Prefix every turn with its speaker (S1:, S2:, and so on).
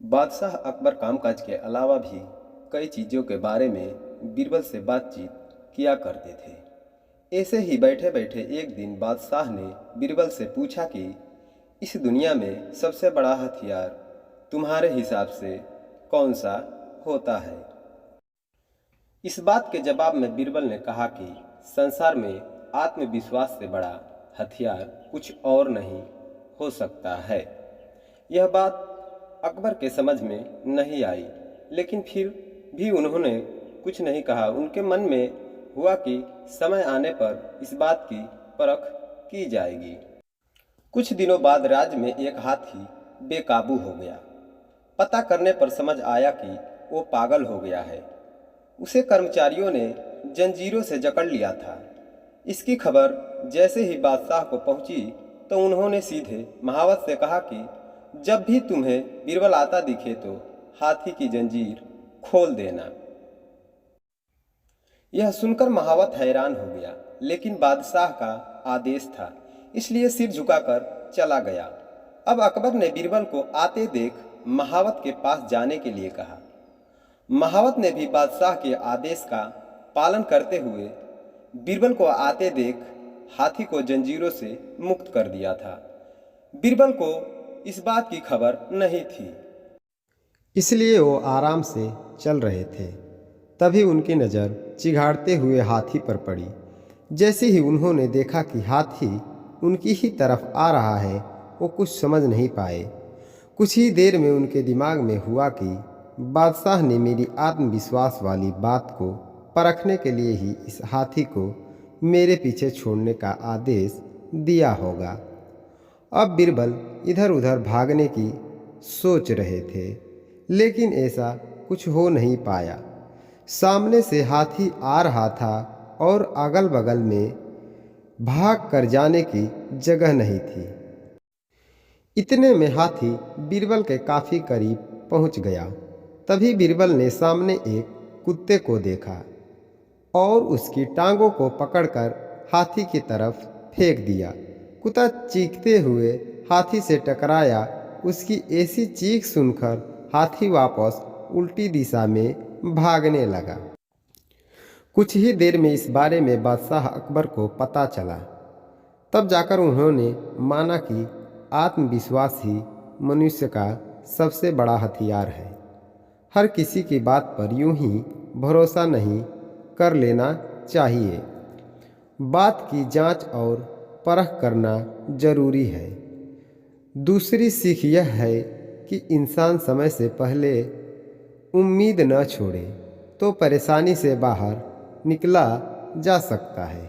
S1: बादशाह अकबर कामकाज के अलावा भी कई चीज़ों के बारे में बीरबल से बातचीत किया करते थे। ऐसे ही बैठे बैठे एक दिन बादशाह ने बीरबल से पूछा कि इस दुनिया में सबसे बड़ा हथियार तुम्हारे हिसाब से कौन सा होता है। इस बात के जवाब में बीरबल ने कहा कि संसार में आत्मविश्वास से बड़ा हथियार कुछ और नहीं हो सकता है। यह बात अकबर के समझ में नहीं आई, लेकिन फिर भी उन्होंने कुछ नहीं कहा। उनके मन में हुआ कि समय आने पर इस बात की परख की जाएगी। कुछ दिनों बाद राज्य में एक हाथी बेकाबू हो गया। पता करने पर समझ आया कि वो पागल हो गया है। उसे कर्मचारियों ने जंजीरों से जकड़ लिया था। इसकी खबर जैसे ही बादशाह को पहुंची तो उन्होंने सीधे महावत से कहा कि जब भी तुम्हें बीरबल आता दिखे तो हाथी की जंजीर खोल देना। यह सुनकर महावत हैरान हो गया, लेकिन बादशाह का आदेश था, इसलिए सिर झुकाकर चला गया। अब अकबर ने बीरबल को आते देख महावत के पास जाने के लिए कहा। महावत ने भी बादशाह के आदेश का पालन करते हुए बीरबल को आते देख हाथी को जंजीरों से मुक्त कर दिया था। बीरबल को इस बात की खबर नहीं थी,
S2: इसलिए वो आराम से चल रहे थे। तभी उनकी नज़र चिघाड़ते हुए हाथी पर पड़ी। जैसे ही उन्होंने देखा कि हाथी उनकी ही तरफ आ रहा है, वो कुछ समझ नहीं पाए। कुछ ही देर में उनके दिमाग में हुआ कि बादशाह ने मेरी आत्मविश्वास वाली बात को परखने के लिए ही इस हाथी को मेरे पीछे छोड़ने का आदेश दिया होगा। अब बीरबल इधर उधर भागने की सोच रहे थे, लेकिन ऐसा कुछ हो नहीं पाया। सामने से हाथी आ रहा था और अगल बगल में भाग कर जाने की जगह नहीं थी। इतने में हाथी बीरबल के काफ़ी करीब पहुंच गया। तभी बीरबल ने सामने एक कुत्ते को देखा और उसकी टांगों को पकड़कर हाथी की तरफ फेंक दिया। कुत्ता चीखते हुए हाथी से टकराया। उसकी ऐसी चीख सुनकर हाथी वापस उल्टी दिशा में भागने लगा। कुछ ही देर में इस बारे में बादशाह अकबर को पता चला। तब जाकर उन्होंने माना कि आत्मविश्वास ही मनुष्य का सबसे बड़ा हथियार है। हर किसी की बात पर यूं ही भरोसा नहीं कर लेना चाहिए। बात की जांच और परख करना जरूरी है। दूसरी सीख यह है कि इंसान समय से पहले उम्मीद न छोड़े तो परेशानी से बाहर निकला जा सकता है।